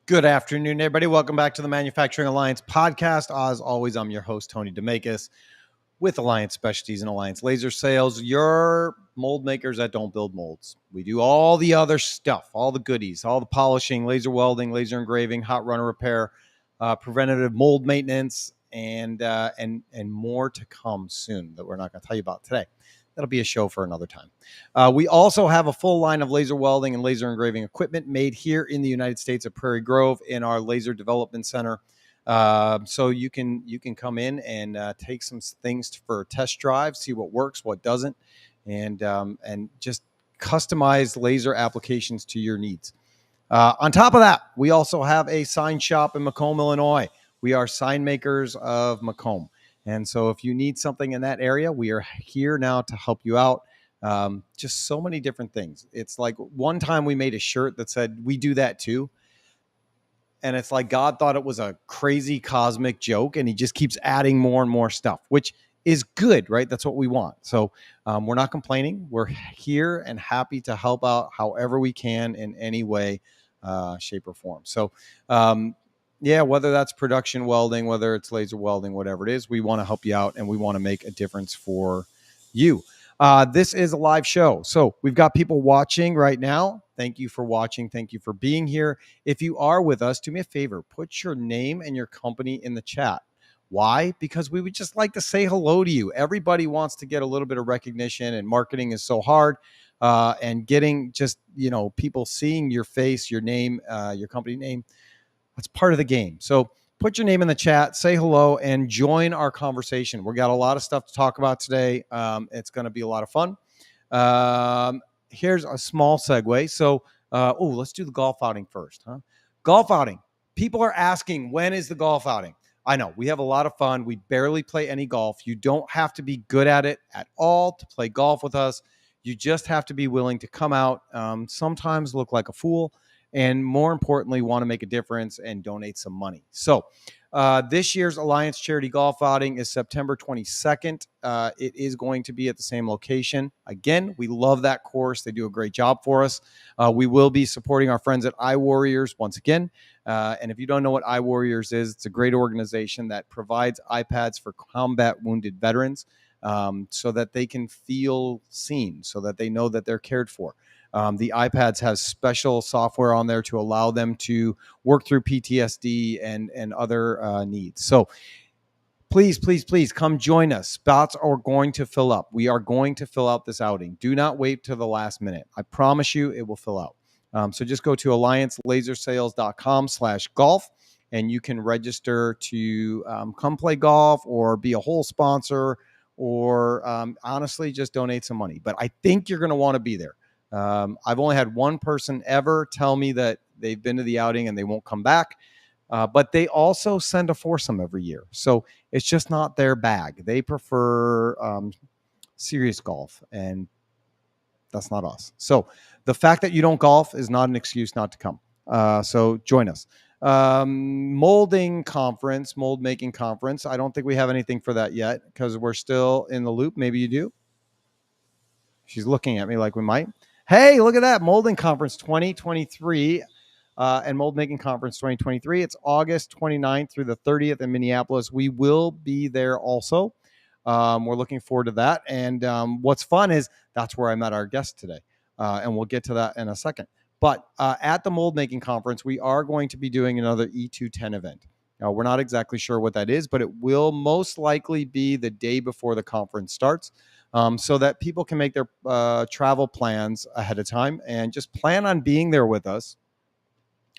Good afternoon, everybody. Welcome back to the Manufacturing Alliance podcast. As always, I'm your host, Tony Demakis, with Alliance Specialties and Alliance Laser Sales, your mold makers that don't build molds. We do all the other stuff, all the goodies, all the polishing, laser welding, laser engraving, hot runner repair, preventative mold maintenance, and more to come soon that we're not going to tell you about today. That'll be a show for another time. We also have a full line of laser welding and laser engraving equipment made here in the United States at Prairie Grove in our Laser Development Center. So you can come in and take some things for a test drive, see what works, what doesn't, and just customize laser applications to your needs. On top of that, we also have a sign shop in Macomb, Illinois. We are sign makers of Macomb. And so if you need something in that area, we are here now to help you out. Just so many different things. It's like one time we made a shirt that said, "We do that too." And it's like God thought it was a crazy cosmic joke, and he just keeps adding more and more stuff, which is good, right? That's what we want. So we're not complaining. We're here and happy to help out however we can in any way, shape, or form. So yeah, whether that's production welding, whether it's laser welding, whatever it is, we want to help you out and we want to make a difference for you. This is a live show. So we've got people watching right now. Thank you for watching. Thank you for being here. If you are with us, do me a favor, put your name and your company in the chat. Why? Because we would just like to say hello to you. Everybody wants to get a little bit of recognition, and marketing is so hard. And getting just, people seeing your face, your name, your company name, that's part of the game. So put your name in the chat, say hello, and join our conversation. We got a lot of stuff to talk about today. It's going to be a lot of fun. Here's a small segue. So, let's do the golf outing first, huh? Golf outing. People are asking, when is the golf outing? I know, we have a lot of fun. We barely play any golf. You don't have to be good at it at all to play golf with us. You just have to be willing to come out, sometimes look like a fool, and more importantly, want to make a difference and donate some money. So this year's Alliance Charity Golf Outing is September 22nd. It is going to be at the same location. Again, we love that course. They do a great job for us. We will be supporting our friends at iWarriors once again. And if you don't know what iWarriors is, it's a great organization that provides iPads for combat wounded veterans, so that they can feel seen, so that they know that they're cared for. The iPads have special software on there to allow them to work through PTSD and other needs. So please come join us. Spots are going to fill up. We are going to fill out this outing. Do not wait till the last minute. I promise you it will fill out. So just go to alliancelasersales.com/golf, and you can register to come play golf or be a whole sponsor, or honestly, just donate some money. But I think you're going to want to be there. I've only had one person ever tell me that they've been to the outing and they won't come back. But they also send a foursome every year. So it's just not their bag. They prefer serious golf, and that's not us. So the fact that you don't golf is not an excuse not to come. So join us. Mold making conference. I don't think we have anything for that yet because we're still in the loop. Maybe you do. She's looking at me like we might. Hey, look at that. Molding Conference 2023 and Mold Making Conference 2023. It's August 29th through the 30th in Minneapolis. We will be there also. We're looking forward to that. And what's fun is that's where I met our guest today. And we'll get to that in a second. But at the Mold Making Conference, we are going to be doing another E210 event. Now, we're not exactly sure what that is, but it will most likely be the day before the conference starts. So that people can make their travel plans ahead of time and just plan on being there with us.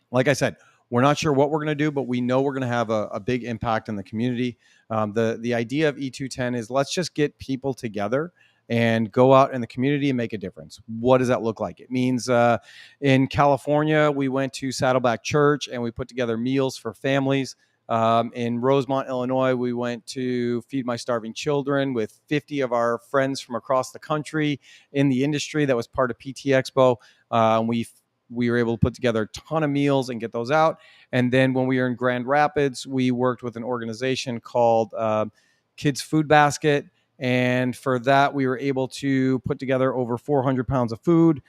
Like I said, we're not sure what we're going to do, but we know we're going to have a big impact in the community. The idea of E210 is let's just get people together and go out in the community and make a difference. What does that look like? It means in California, we went to Saddleback Church and we put together meals for families. In Rosemont, Illinois, we went to Feed My Starving Children with 50 of our friends from across the country in the industry that was part of PT Expo. We were able to put together a ton of meals and get those out. And then when we were in Grand Rapids, we worked with an organization called Kids Food Basket. And for that, we were able to put together over 400 pounds of food,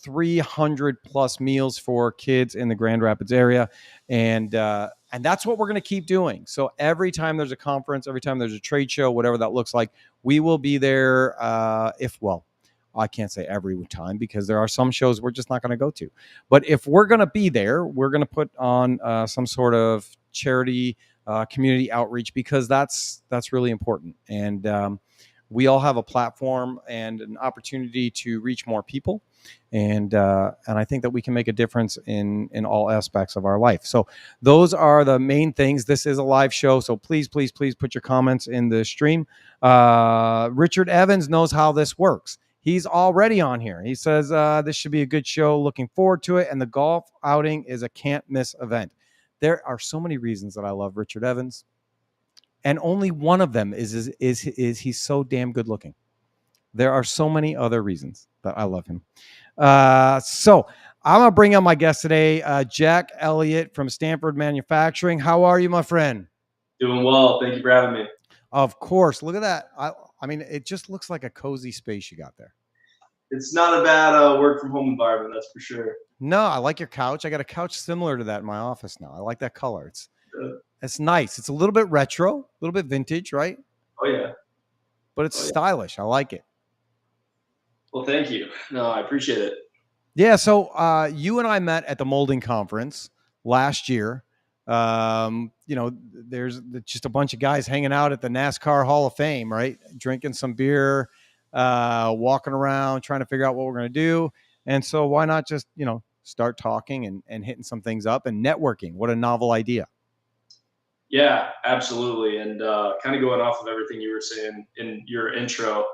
300 plus meals for kids in the Grand Rapids area. And that's what we're going to keep doing. So every time there's a conference, every time there's a trade show, whatever that looks like, we will be there. I can't say every time because there are some shows we're just not going to go to. But if we're going to be there, we're going to put on some sort of charity, community outreach, because that's really important. And we all have a platform and an opportunity to reach more people. And I think that we can make a difference in all aspects of our life. So those are the main things. This is a live show, so please put your comments in the stream. Richard Evans knows how this works. He's already on here. He says this should be a good show. Looking forward to it. And the golf outing is a can't miss event. There are so many reasons that I love Richard Evans, and only one of them is he's so damn good looking. There are so many other reasons that I love him. So I'm going to bring on my guest today, Jack Elliott from Stanford Manufacturing. How are you, my friend? Doing well. Thank you for having me. Of course. Look at that. I mean, it just looks like a cozy space you got there. It's not a bad work from home environment, that's for sure. No, I like your couch. I got a couch similar to that in my office now. I like that color. It's nice. It's a little bit retro, a little bit vintage, right? Oh, yeah. But it's stylish. I like it. Well, thank you. No, I appreciate it. Yeah, so you and I met at the molding conference last year. There's just a bunch of guys hanging out at the NASCAR Hall of Fame, right? Drinking some beer, walking around, trying to figure out what we're going to do. And so why not just, start talking and hitting some things up and networking? What a novel idea. Yeah, absolutely. And kind of going off of everything you were saying in your intro,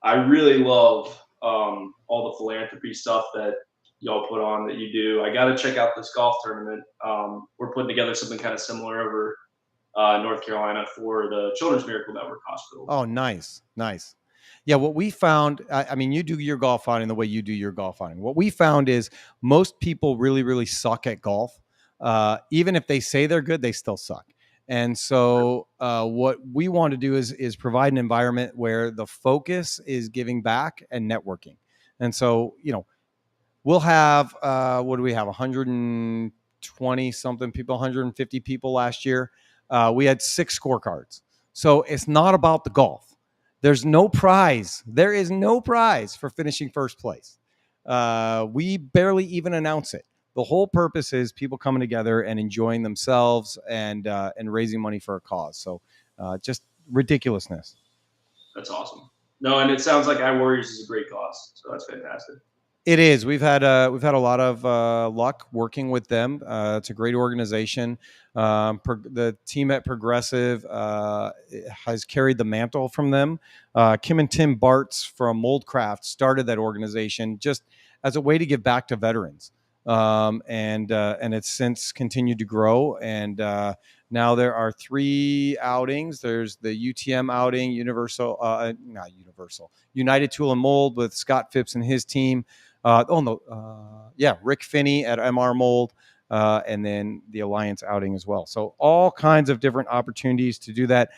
I really love all the philanthropy stuff that y'all put on that you do. I got to check out this golf tournament. We're putting together something kind of similar over North Carolina for the Children's Miracle Network Hospital. Oh, nice. Yeah, what we found, I mean, you do your golf outing the way you do your golf outing. What we found is most people really, really suck at golf. Even if they say they're good, they still suck. And so what we want to do is provide an environment where the focus is giving back and networking. And so, we'll have, what do we have? 120 something people, 150 people last year. We had 6 scorecards. So it's not about the golf. There's no prize. There is no prize for finishing first place. We barely even announce it. The whole purpose is people coming together and enjoying themselves and raising money for a cause. So just ridiculousness. That's awesome. No, and it sounds like iWarriors is a great cause. So that's fantastic. It is. We've had a lot of luck working with them. It's a great organization. The team at Progressive has carried the mantle from them. Kim and Tim Bartz from Moldcraft started that organization just as a way to give back to veterans, and it's since continued to grow. And now there are 3 outings. There's the UTM outing, United Tool and Mold with Scott Phipps and his team. Rick Finney at MR Mold, and then the Alliance outing as well. So all kinds of different opportunities to do that.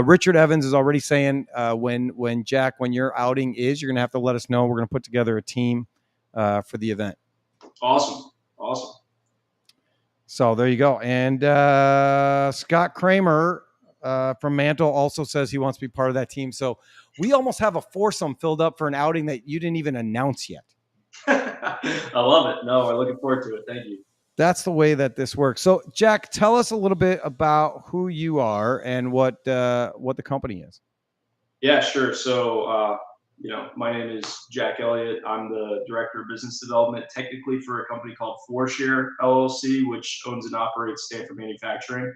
Richard Evans is already saying when your outing is, you're going to have to let us know. We're going to put together a team for the event. Awesome. So there you go. And Scott Kramer from Mantle also says he wants to be part of that team. So we almost have a foursome filled up for an outing that you didn't even announce yet. I love it. No, I'm looking forward to it. Thank you. That's the way that this works. So, Jack, tell us a little bit about who you are and what the company is. Yeah, sure. So, my name is Jack Elliott. I'm the director of business development, technically for a company called ForShare LLC, which owns and operates Stanford Manufacturing.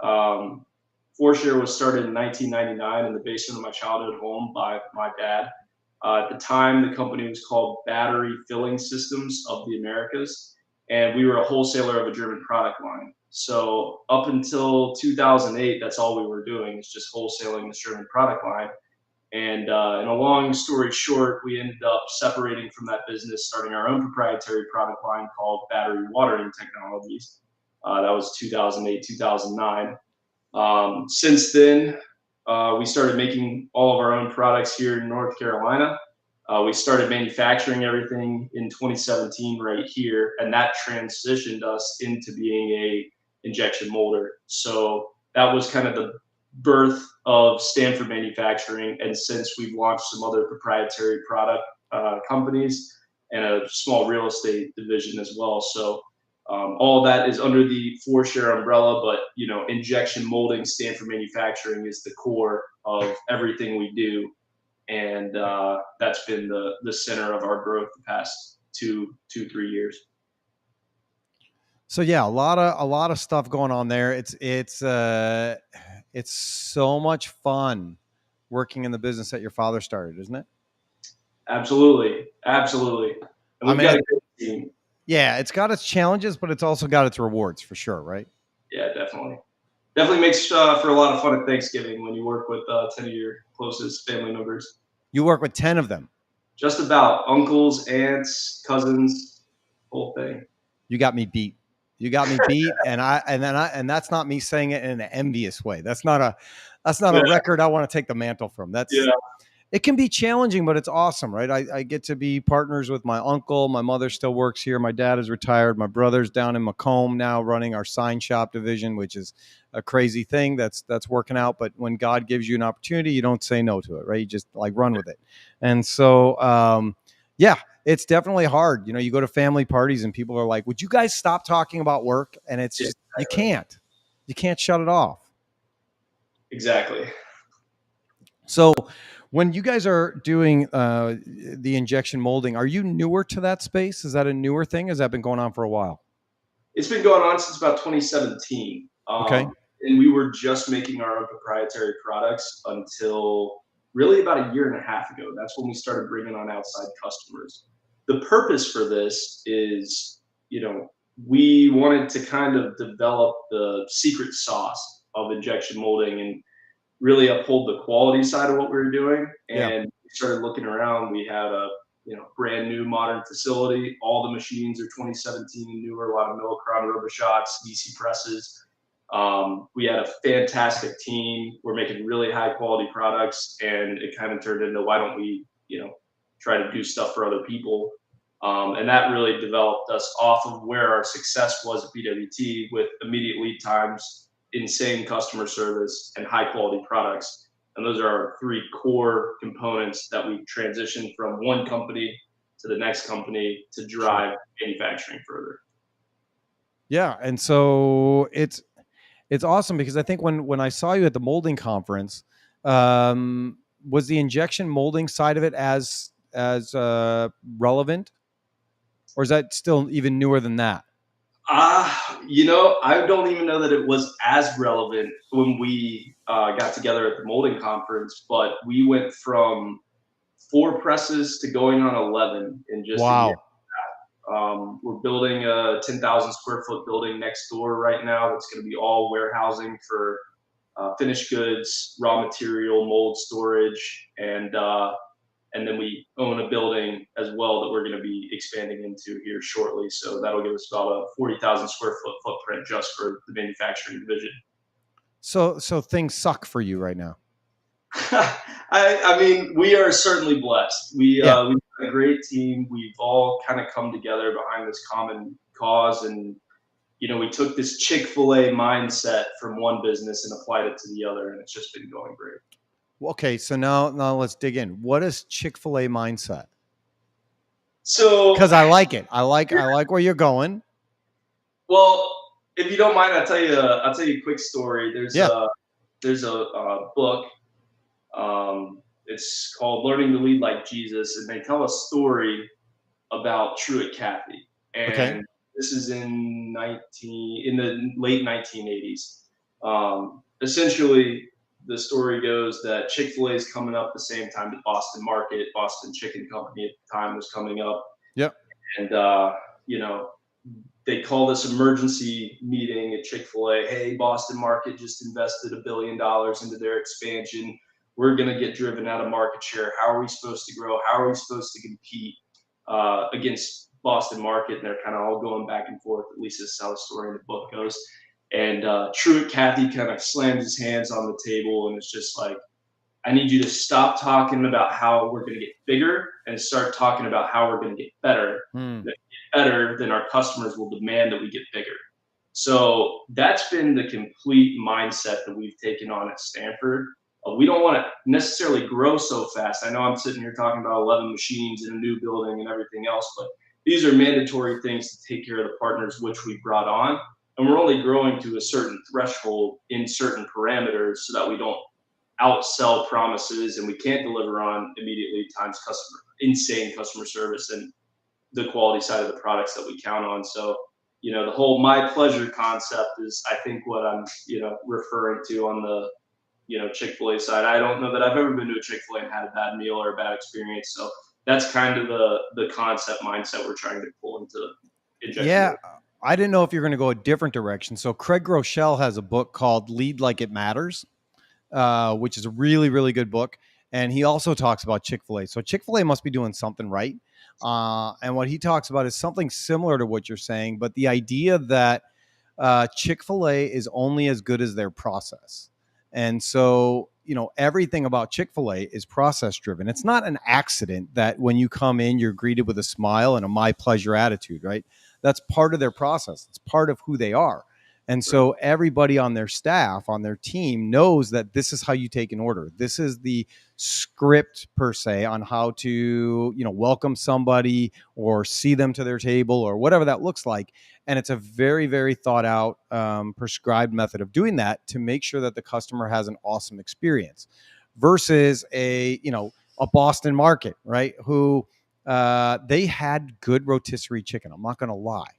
ForShare was started in 1999 in the basement of my childhood home by my dad. At the time, the company was called Battery Filling Systems of the Americas, and we were a wholesaler of a German product line. So up until 2008, that's all we were doing, is just wholesaling this German product line. And in a long story short, we ended up separating from that business, starting our own proprietary product line called Battery Watering Technologies. That was 2008, 2009. Since then, we started making all of our own products here in North Carolina. We started manufacturing everything in 2017 right here, and that transitioned us into being a injection molder. So that was kind of the birth of Stanford Manufacturing. And since we've launched some other proprietary product companies and a small real estate division as well. So all of that is under the ForShare umbrella, but injection molding, Stanford Manufacturing is the core of everything we do, and that's been the center of our growth the past 3 years. So yeah, a lot of stuff going on there. It's so much fun working in the business that your father started, isn't it? Absolutely, absolutely, and I we've mean, got a great team. yeah, it's got its challenges, but it's also got its rewards for sure, right? Yeah, definitely makes for a lot of fun at Thanksgiving when you work with 10 of your closest family members. You work with 10 of them. Just about uncles, aunts, cousins, whole thing. You got me beat. You got me beat, and that's not me saying it in an envious way. That's not a Yeah, record I want to take the mantle from. yeah, It can be challenging, but it's awesome, right? I get to be partners with my uncle. My mother still works here. My dad is retired. My brother's down in Macomb now running our sign shop division, which is a crazy thing that's working out. But when God gives you an opportunity, you don't say no to it, right? You just like run with it. And so, yeah, it's definitely hard. You go to family parties and people are like, would you guys stop talking about work? And it's yeah, just, you can't shut it off. exactly. So when you guys are doing the injection molding, are you newer to that space? Is that a newer thing? Has that been going on for a while? It's been going on since about 2017. Okay. And we were just making our own proprietary products until really about a year and a half ago. That's when we started bringing on outside customers. The purpose for this is, we wanted to kind of develop the secret sauce of injection molding and really uphold the quality side of what we were doing. Yeah. And we started looking around. We had a brand new modern facility. All the machines are 2017 and newer. A lot of Millicron RoboShots, DC presses. We had a fantastic team. We're making really high quality products, and it kind of turned into why don't we try to do stuff for other people. And that really developed us off of where our success was at BWT with immediate lead times, insane customer service, and high quality products. And those are our three core components that we transitioned from one company to the next company to drive manufacturing further. Yeah. And so it's awesome because I think when I saw you at the molding conference, was the injection molding side of it as relevant, or is that still even newer than that? I don't even know that it was as relevant when we got together at the molding conference, but we went from 4 presses to going on 11 in just a year. Wow. We're building a 10,000 square foot building next door right now that's going to be all warehousing for finished goods, raw material, mold storage, and then we own a building as well that we're going to be expanding into here shortly. So that'll give us about a 40,000 square foot footprint just for the manufacturing division. So things suck for you right now. I mean, we are certainly blessed. We've got a great team. We've all kind of come together behind this common cause, and we took this Chick-fil-A mindset from one business and applied it to the other, and it's just been going great. Okay, so now let's dig in. What is Chick-fil-A mindset? So, because I like it. I like where you're going. Well, if you don't mind, I'll tell you a quick story. There's a book. It's called Learning to Lead Like Jesus, and they tell a story about Truett Cathy. And Okay. this is in the late 1980s. Essentially, the story goes that Chick-fil-A is coming up the same time that Boston Market, Boston Chicken Company at the time was coming up. Yep. And they call this emergency meeting at Chick-fil-A. Hey, Boston Market just invested $1 billion into their expansion. We're going to get driven out of market share. How are we supposed to grow? How are we supposed to compete against Boston Market? And they're kind of all going back and forth. At least this is how the story in the book goes. And Truett Cathy kind of slams his hands on the table and it's just like, I need you to stop talking about how we're going to get bigger and start talking about how we're going to get better. Hmm. And if we get better, then our customers will demand that we get bigger. So that's been the complete mindset that we've taken on at Stanford. We don't want to necessarily grow so fast. I know I'm sitting here talking about 11 machines in a new building and everything else, but these are mandatory things to take care of the partners which we brought on. And we're only growing to a certain threshold in certain parameters so that we don't outsell promises and we can't deliver on immediately times insane customer service and the quality side of the products that we count on. So, the whole my pleasure concept is, I think, what I'm, referring to on the, Chick-fil-A side. I don't know that I've ever been to a Chick-fil-A and had a bad meal or a bad experience. So that's kind of the concept mindset we're trying to pull into injection Yeah. molding. I didn't know if you're going to go a different direction. So Craig Groeschel has a book called Lead Like It Matters, which is a really, really good book. And he also talks about Chick-fil-A. So Chick-fil-A must be doing something right. And what he talks about is something similar to what you're saying, but the idea that Chick-fil-A is only as good as their process. And so, everything about Chick-fil-A is process driven. It's not an accident that when you come in, you're greeted with a smile and a my pleasure attitude, right? That's part of their process. It's part of who they are. And Right. so everybody on their staff, on their team knows that this is how you take an order. This is the script per se on how to, welcome somebody or see them to their table or whatever that looks like. And it's a very, very thought out, prescribed method of doing that to make sure that the customer has an awesome experience versus a Boston Market, right? Who they had good rotisserie chicken. I'm not going to lie,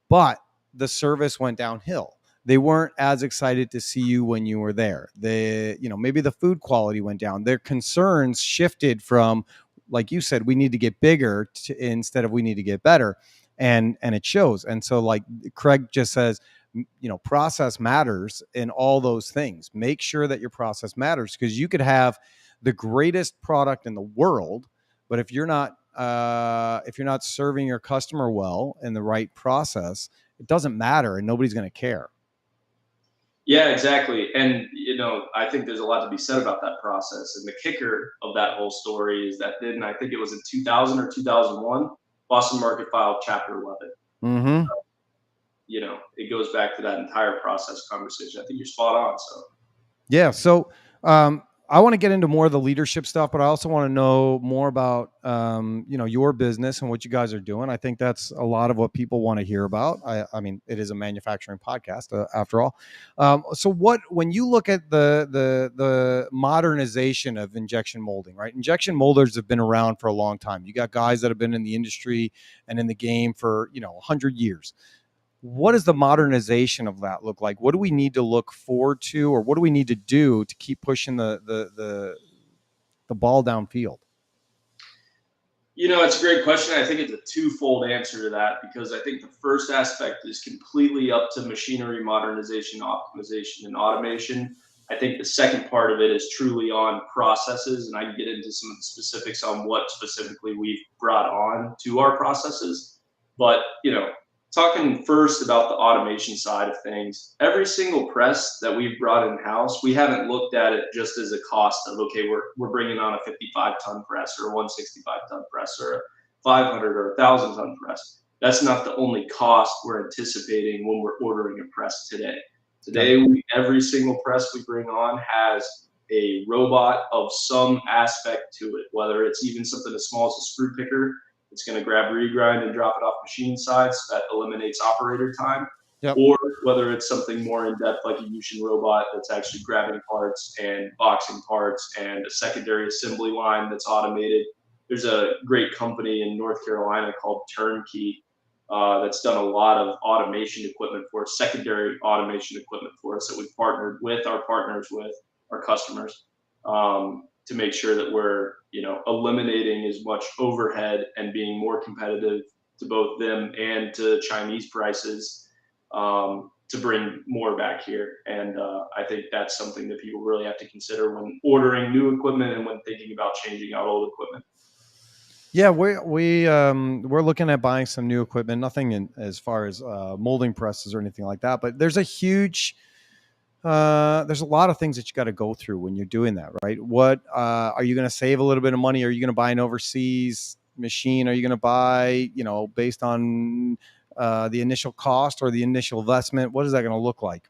but the service went downhill. They weren't as excited to see you when you were there. Maybe the food quality went down. Their concerns shifted from, like you said, we need to get bigger instead of we need to get better. And it shows. And so, like Craig just says, process matters in all those things. Make sure that your process matters, because you could have the greatest product in the world, but if you're not serving your customer well in the right process, it doesn't matter and nobody's going to care. Yeah, exactly. And, I think there's a lot to be said about that process. And the kicker of that whole story is that then I think it was in 2000 or 2001, Boston Market filed Chapter 11. Mm-hmm. It goes back to that entire process conversation. I think you're spot on. So, Yeah. So I want to get into more of the leadership stuff, but I also want to know more about your business and what you guys are doing. I think that's a lot of what people want to hear about. I mean, it is a manufacturing podcast after all. So when you look at the modernization of injection molding, right? Injection molders have been around for a long time. You got guys that have been in the industry and in the game for 100 years. What does the modernization of that look like? What do we need to look forward to, or what do we need to do to keep pushing the ball downfield? it's a great question. I think it's a twofold answer to that, because I think the first aspect is completely up to machinery modernization, optimization, and automation. I think the second part of it is truly on processes, and I can get into some of the specifics on what specifically we've brought on to our processes. But, talking first about the automation side of things, every single press that we've brought in house, we haven't looked at it just as a cost of, okay, we're bringing on a 55-ton press or a 165-ton press or a 500 or a 1,000-ton press. That's not the only cost we're anticipating when we're ordering a press today. Okay. Today, every single press we bring on has a robot of some aspect to it, whether it's even something as small as a screw picker. It's going to grab, regrind, and drop it off machine side, so that eliminates operator time. Yep. Or whether it's something more in depth like a Yushin robot that's actually grabbing parts and boxing parts, and a secondary assembly line that's automated. There's a great company in North Carolina called Turnkey that's done a lot of automation equipment for us, secondary automation equipment for us, that we've partnered with our partners, with our customers, to make sure that we're eliminating as much overhead and being more competitive to both them and to Chinese prices, to bring more back here. And I think that's something that people really have to consider when ordering new equipment and when thinking about changing out old equipment. Yeah, we're looking at buying some new equipment. Nothing as far as molding presses or anything like that, but there's a huge There's a lot of things that you got to go through when you're doing that, right? What are you going to save a little bit of money? Are you going to buy an overseas machine? Are you going to buy, based on the initial cost or the initial investment? What is that going to look like?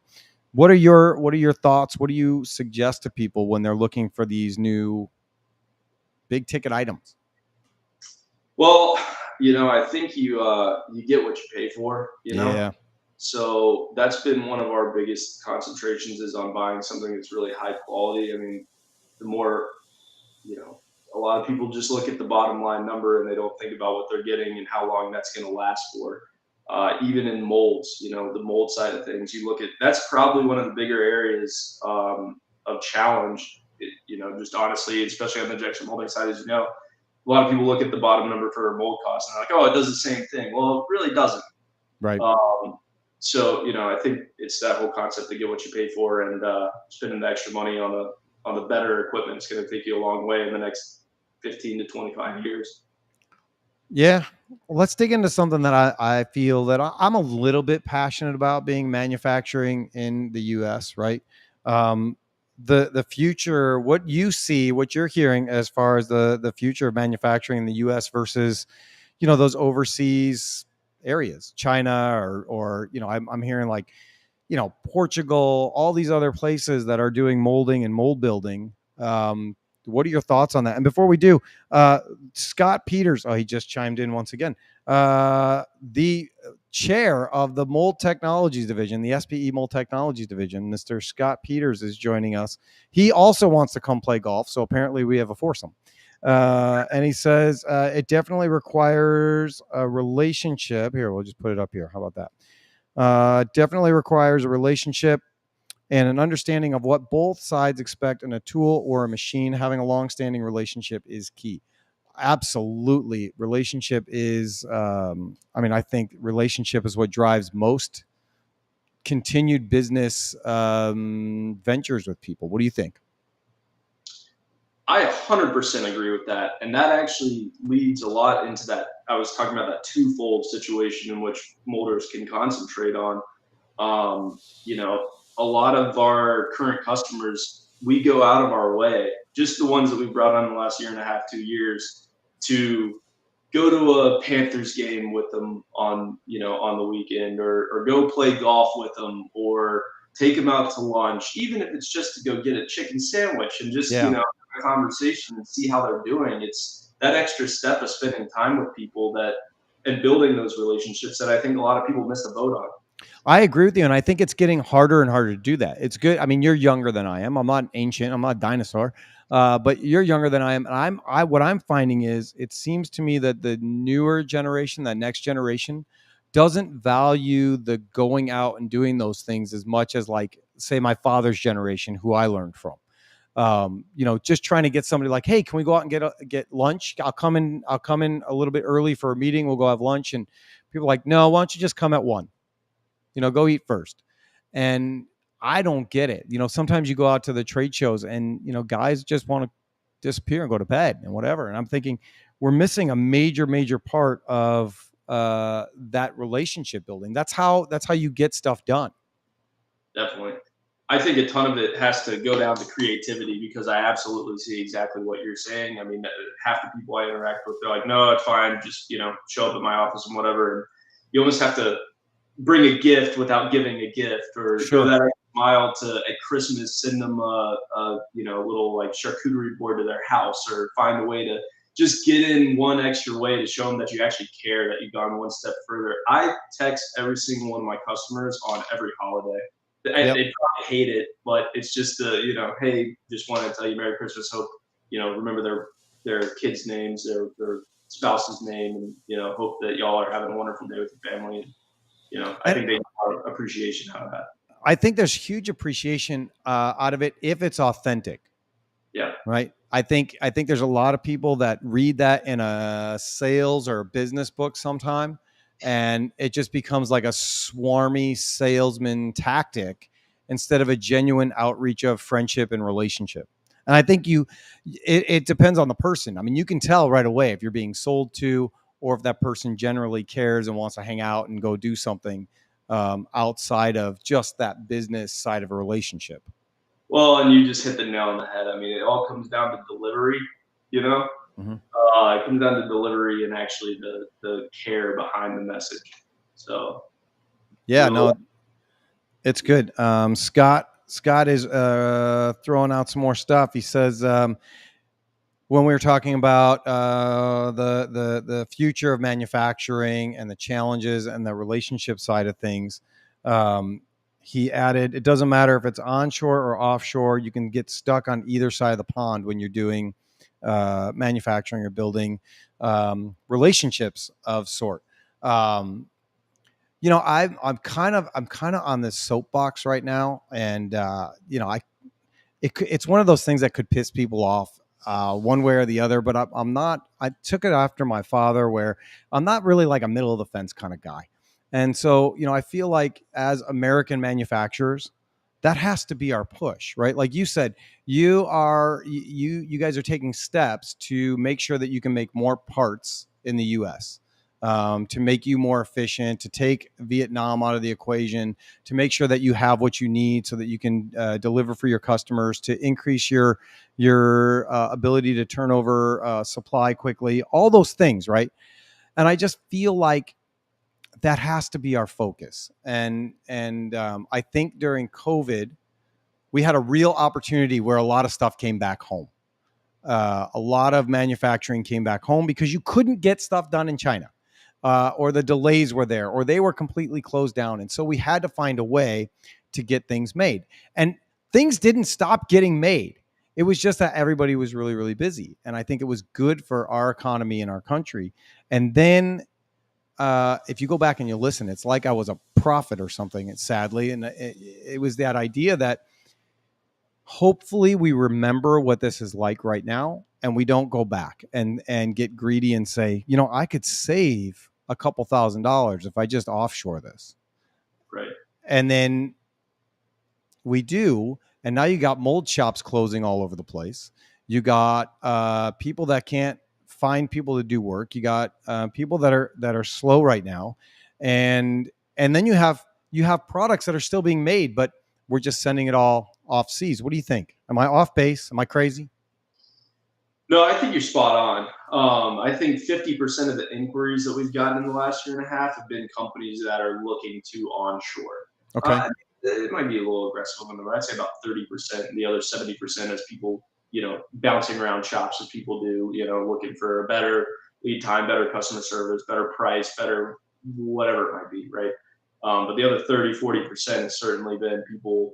What are your thoughts? What do you suggest to people when they're looking for these new big ticket items? Well, I think you get what you pay for. Yeah, So that's been one of our biggest concentrations is on buying something that's really high quality. I mean, the more, you know, a lot of people just look at the bottom line number and they don't think about what they're getting and how long that's going to last for. Even in molds, the mold side of things, you look at that's probably one of the bigger areas of challenge. Just honestly, especially on the injection molding side, as you know, a lot of people look at the bottom number for mold cost and they're like, oh, it does the same thing. Well, it really doesn't. right. So I think it's that whole concept to get what you pay for, and spending the extra money on the better equipment is going to take you a long way in the next 15 to 25 years. Yeah. Well, let's dig into something that I feel that I'm a little bit passionate about being manufacturing in the US, right? Um, the future, what you see, what you're hearing as far as the future of manufacturing in the US versus, those overseas areas, China or I'm hearing like, Portugal, all these other places that are doing molding and mold building. What are your thoughts on that? And before we do, Scott Peters, he just chimed in once again. The chair of the Mold Technologies Division, the SPE Mold Technologies Division, Mr. Scott Peters is joining us. He also wants to come play golf, so apparently we have a foursome. And he says it definitely requires a relationship. Here, we'll just put it up here. How about that? Definitely requires a relationship and an understanding of what both sides expect in a tool or a machine. Having a long-standing relationship is key. Absolutely. Relationship is, I think relationship is what drives most continued business ventures with people. What do you think? I 100% agree with that. And that actually leads a lot into that. I was talking about that twofold situation in which molders can concentrate on. A lot of our current customers, we go out of our way, just the ones that we've brought on in the last year and a half, 2 years, to go to a Panthers game with them on the weekend, or go play golf with them, or take them out to lunch, even if it's just to go get a chicken sandwich and just, Yeah. have a conversation and see how they're doing. It's that extra step of spending time with people and building those relationships that I think a lot of people miss the boat on. I agree with you, and I think it's getting harder and harder to do that. It's good. I mean, you're younger than I am. I'm not ancient. I'm not a dinosaur, but you're younger than I am. And what I'm finding is, it seems to me that the newer generation, that next generation, doesn't value the going out and doing those things as much as, like, say, my father's generation, who I learned from. Just trying to get somebody like, hey, can we go out and get lunch? I'll come in a little bit early for a meeting. We'll go have lunch. And people are like, no, why don't you just come at 1? Go eat first. And I don't get it. Sometimes you go out to the trade shows and, guys just want to disappear and go to bed and whatever. And I'm thinking we're missing a major, major part of that relationship building. That's how you get stuff done. Definitely. I think a ton of it has to go down to creativity, because I absolutely see exactly what you're saying. I mean, half the people I interact with, they're like, no, it's fine. Just, show up at my office and whatever. And you almost have to bring a gift without giving a gift, or go Sure. that extra mile to at Christmas, send them a little like charcuterie board to their house, or find a way to just get in one extra way to show them that you actually care, that you've gone one step further. I text every single one of my customers on every holiday. Yep. They probably hate it, but it's just hey, just want to tell you Merry Christmas. Hope remember their kids' names, their spouse's name, and hope that y'all are having a wonderful day with your family. I think they have appreciation out of that. I think there's huge appreciation out of it if it's authentic. Yeah. Right. I think there's a lot of people that read that in a sales or a business book sometime, and it just becomes like a swarmy salesman tactic instead of a genuine outreach of friendship and relationship. And I think it depends on the person. I mean, you can tell right away if you're being sold to, or if that person generally cares and wants to hang out and go do something. outside of just that business side of a relationship. Well, and you just hit the nail on the head. I mean, it all comes down to delivery, you know? Mm-hmm. It comes down to delivery and actually the care behind the message. So, Yeah, no, it's good. Scott is throwing out some more stuff. He says when we were talking about the future of manufacturing and the challenges and the relationship side of things, he added, it doesn't matter if it's onshore or offshore. You can get stuck on either side of the pond when you're doing manufacturing or building relationships of sort. I'm kind of on this soapbox right now, and it's one of those things that could piss people off one way or the other. But I'm not. I took it after my father, where I'm not really like a middle of the fence kind of guy, and so I feel like as American manufacturers, that has to be our push, right? Like you said, you guys are taking steps to make sure that you can make more parts in the U.S. To make you more efficient, to take Vietnam out of the equation, to make sure that you have what you need so that you can deliver for your customers, to increase your ability to turn over supply quickly, all those things, right? And I just feel like that has to be our focus. And I think during COVID, we had a real opportunity where a lot of stuff came back home. A lot of manufacturing came back home because you couldn't get stuff done in China. Or the delays were there, or they were completely closed down. And so we had to find a way to get things made. And things didn't stop getting made. It was just that everybody was really, really busy. And I think it was good for our economy and our country. And then if you go back and you listen, it's like I was a prophet or something, sadly. And it was that idea that hopefully we remember what this is like right now, and we don't go back and get greedy and say, I could save a couple $1,000s if I just offshore this. right. And then we do. And now you got mold shops closing all over the place. You got people that can't find people to do work. You got people that are slow right now. And then you have products that are still being made, but we're just sending it all off seas. What do you think? Am I off base? Am I crazy? No, I think you're spot on. I think 50% of the inquiries that we've gotten in the last year and a half have been companies that are looking to onshore. Okay. It might be a little aggressive on the I'd say about 30%, and the other 70% is people, bouncing around shops as people do, looking for a better lead time, better customer service, better price, better whatever it might be, right? But the other 30-40% has certainly been people,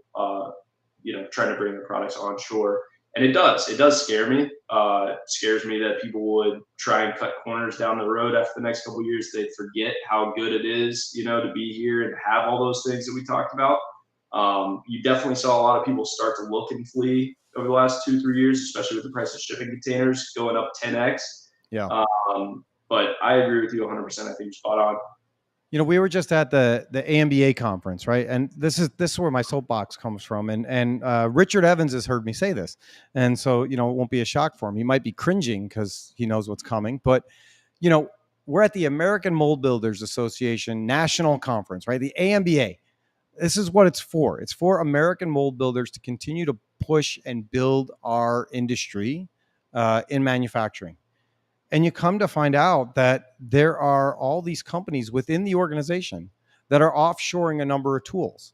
trying to bring their products onshore. And it does scare me. It scares me that people would try and cut corners down the road after the next couple of years. They'd forget how good it is, to be here and have all those things that we talked about. You definitely saw a lot of people start to look and flee over the last 2-3 years, especially with the price of shipping containers going up 10x. Yeah. But I agree with you 100%. I think you're spot on. We were just at the AMBA conference, right? And this is where my soapbox comes from. And Richard Evans has heard me say this, and so it won't be a shock for him. He might be cringing because he knows what's coming. But we're at the American Mold Builders Association National Conference, right? The AMBA. This is what it's for. It's for American mold builders to continue to push and build our industry in manufacturing. And you come to find out that there are all these companies within the organization that are offshoring a number of tools.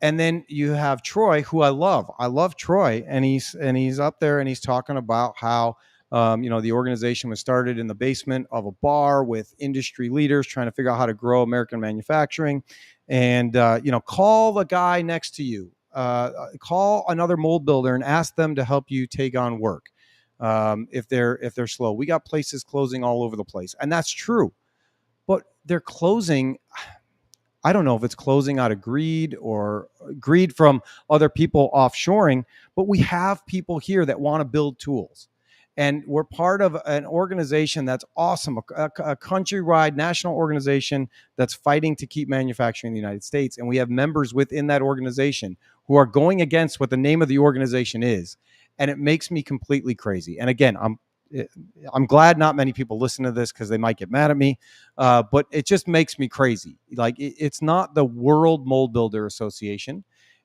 And then you have Troy, who I love. I love Troy, and he's up there and he's talking about how the organization was started in the basement of a bar with industry leaders trying to figure out how to grow American manufacturing. And call the guy next to you, call another mold builder and ask them to help you take on work. If they're slow, we got places closing all over the place, and that's true. But they're closing. I don't know if it's closing out of greed or greed from other people offshoring, but we have people here that want to build tools. And we're part of an organization that's awesome, a countrywide national organization that's fighting to keep manufacturing in the United States. And we have members within that organization who are going against what the name of the organization is. And it makes me completely crazy. And again, I'm glad not many people listen to this because they might get mad at me, but it just makes me crazy. Like it's not the World Mold Builder Association,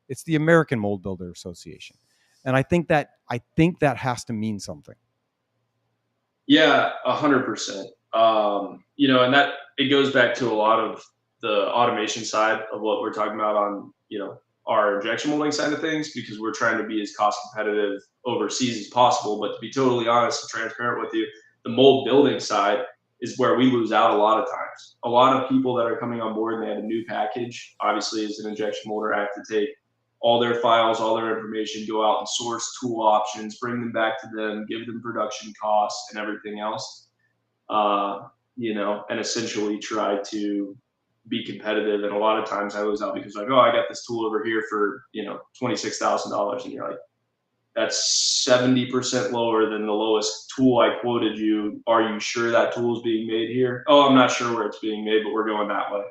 it's the American Mold Builder Association, and I think that has to mean something. Yeah, 100%. And that it goes back to a lot of the automation side of what we're talking about on, our injection molding side of things, because we're trying to be as cost competitive overseas as possible. But to be totally honest and transparent with you, the mold building side is where we lose out a lot of times. A lot of people that are coming on board and they have a new package, obviously as an injection molder, I have to take all their files, all their information, go out and source tool options, bring them back to them, give them production costs and everything else, and essentially try to be competitive. And a lot of times I lose out because like, oh, I got this tool over here for, $26,000. And you're like, that's 70% lower than the lowest tool I quoted you. Are you sure that tool is being made here? Oh, I'm not sure where it's being made, but we're going that way.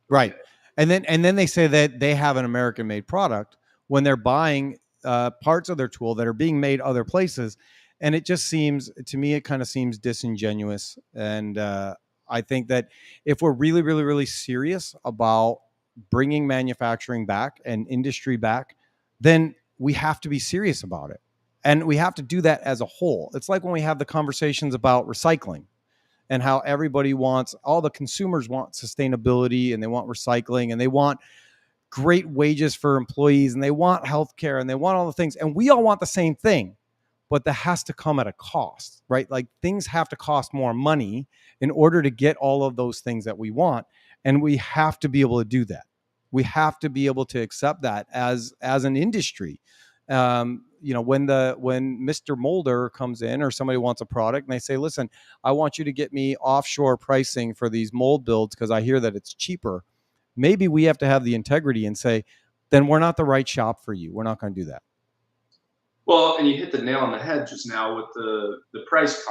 Right. Okay. And then they say that they have an American made product when they're buying parts of their tool that are being made other places. And it just seems to me, it kind of seems disingenuous. And I think that if we're really, really, really serious about bringing manufacturing back and industry back, then we have to be serious about it. And we have to do that as a whole. It's like when we have the conversations about recycling and how everybody wants, all the consumers want sustainability and they want recycling and they want great wages for employees and they want healthcare and they want all the things. And we all want the same thing, but that has to come at a cost, right? Like things have to cost more money in order to get all of those things that we want. And we have to be able to do that. We have to be able to accept that as an industry. When Mr. Molder comes in or somebody wants a product and they say, listen, I want you to get me offshore pricing for these mold builds because I hear that it's cheaper. Maybe we have to have the integrity and say, then we're not the right shop for you. We're not going to do that. Well, and you hit the nail on the head just now with the price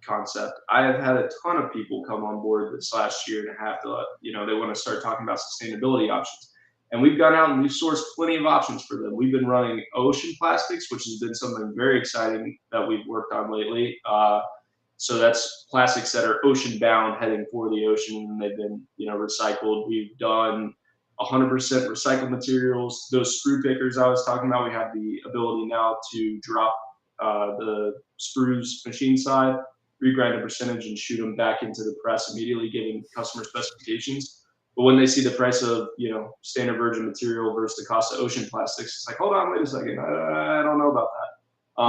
concept. I have had a ton of people come on board this last year and a half to, they want to start talking about sustainability options. And we've gone out and we've sourced plenty of options for them. We've been running ocean plastics, which has been something very exciting that we've worked on lately. So that's plastics that are ocean bound, heading for the ocean, and they've been, recycled. We've done 100% recycled materials. Those screw pickers I was talking about, we have the ability now to drop the screws machine side, regrind a percentage, and shoot them back into the press immediately, giving customer specifications. But when they see the price of standard virgin material versus the cost of ocean plastics, it's like, hold on, wait a second, I don't know about that.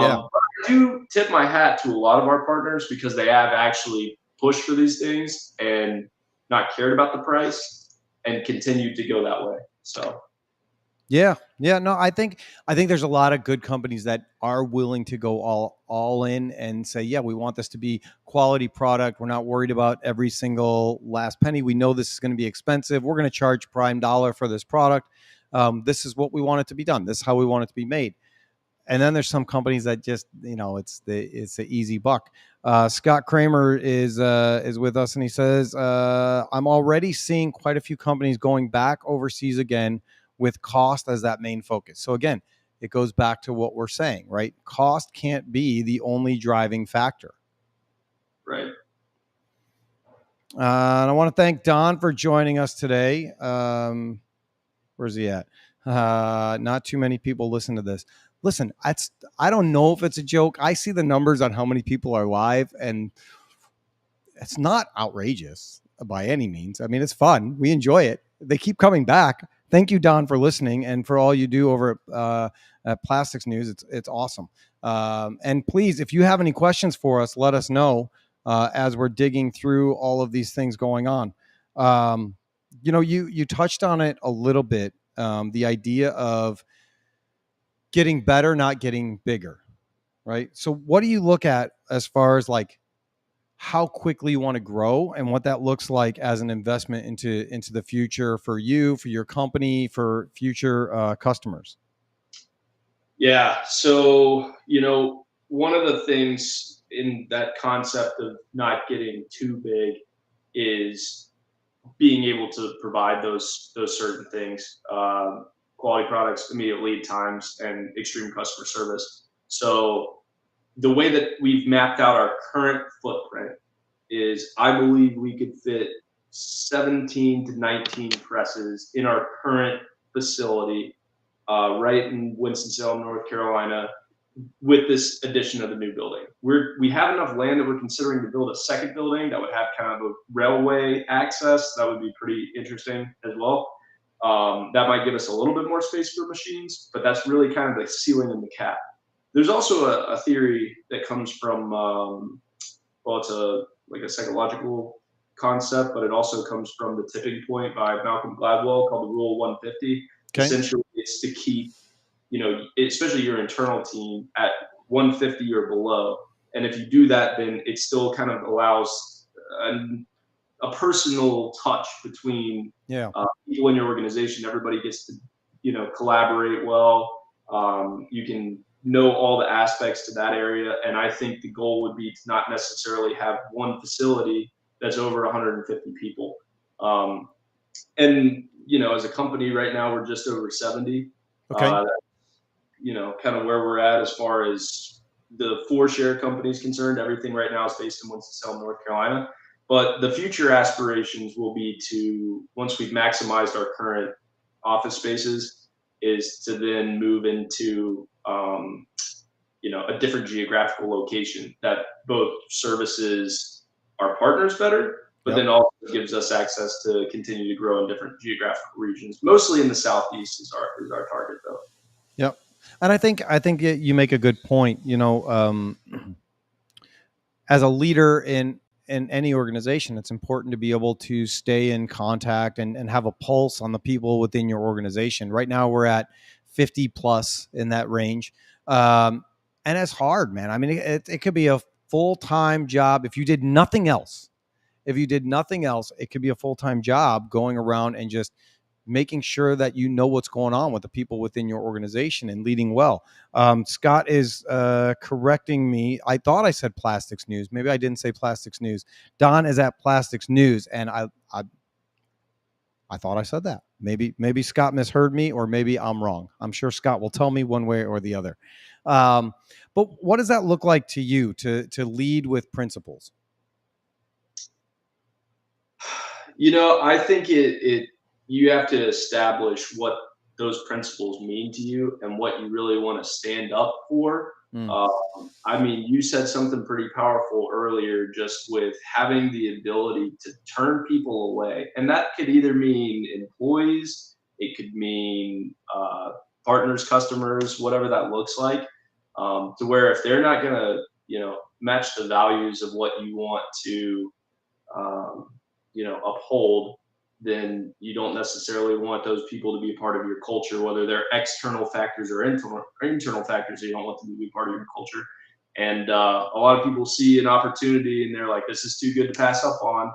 Yeah. But I do tip my hat to a lot of our partners because they have actually pushed for these things and not cared about the price and continued to go that way. So Yeah. No, I think there's a lot of good companies that are willing to go all in and say, yeah, we want this to be quality product. We're not worried about every single last penny. We know this is going to be expensive. We're going to charge prime dollar for this product. This is what we want it to be done. This is how we want it to be made. And then there's some companies that just, it's the easy buck. Scott Kramer is with us, and he says, I'm already seeing quite a few companies going back overseas again with cost as that main focus. So again, it goes back to what we're saying, right? Cost can't be the only driving factor. right. And I want to thank Don for joining us today. Where's he at? Not too many people listen to this. Listen, I don't know if it's a joke. I see the numbers on how many people are live, and it's not outrageous by any means. I mean, it's fun. We enjoy it. They keep coming back. Thank you, Don, for listening and for all you do over at Plastics News. It's awesome. And please, if you have any questions for us, let us know as we're digging through all of these things going on. You touched on it a little bit. The idea of getting better, not getting bigger, right? So what do you look at as far as like how quickly you want to grow and what that looks like as an investment into the future for you, for your company, for future customers? Yeah. So, one of the things in that concept of not getting too big is being able to provide those certain things, quality products, immediate lead times, and extreme customer service. So the way that we've mapped out our current footprint is I believe we could fit 17 to 19 presses in our current facility, right in Winston-Salem, North Carolina, with this addition of the new building. We have enough land that we're considering to build a second building that would have kind of a railway access. That would be pretty interesting as well. That might give us a little bit more space for machines, but that's really kind of the ceiling and the cap. There's also a theory that comes from, well, it's like a psychological concept, but it also comes from The Tipping Point by Malcolm Gladwell, called the Rule 150. Okay. Essentially, it's to keep, especially your internal team at 150 or below. And if you do that, then it still kind of allows a personal touch between people in your organization. Everybody gets to, collaborate well. You can know all the aspects to that area. And I think the goal would be to not necessarily have one facility that's over 150 people. And, as a company right now, we're just over 70. Okay. Kind of where we're at as far as the 4-share company is concerned. Everything right now is based in Winston-Salem, North Carolina. But the future aspirations will be to, once we've maximized our current office spaces, is to then move into a different geographical location that both services our partners better, but then also gives us access to continue to grow in different geographical regions. Mostly in the Southeast is our target, though. Yep. And I think you make a good point. As a leader in any organization, it's important to be able to stay in contact and have a pulse on the people within your organization. Right now, we're at 50 plus in that range. And it's hard, man. I mean, it could be a full-time job if you did nothing else. If you did nothing else, it could be a full-time job going around and just making sure that you know what's going on with the people within your organization and leading well. Scott is correcting me. I thought I said Plastics News. Maybe I didn't say Plastics News. Don is at Plastics News, and I thought I said that. Maybe Scott misheard me, or maybe I'm wrong. I'm sure Scott will tell me one way or the other. But what does that look like to you to lead with principles? I think you have to establish what those principles mean to you and what you really want to stand up for. You said something pretty powerful earlier, just with having the ability to turn people away. And that could either mean employees, it could mean partners, customers, whatever that looks like, to where if they're not going to, match the values of what you want to, uphold, then you don't necessarily want those people to be a part of your culture, whether they're external factors or internal factors that you don't want them to be part of your culture. And a lot of people see an opportunity and they're like, this is too good to pass up on.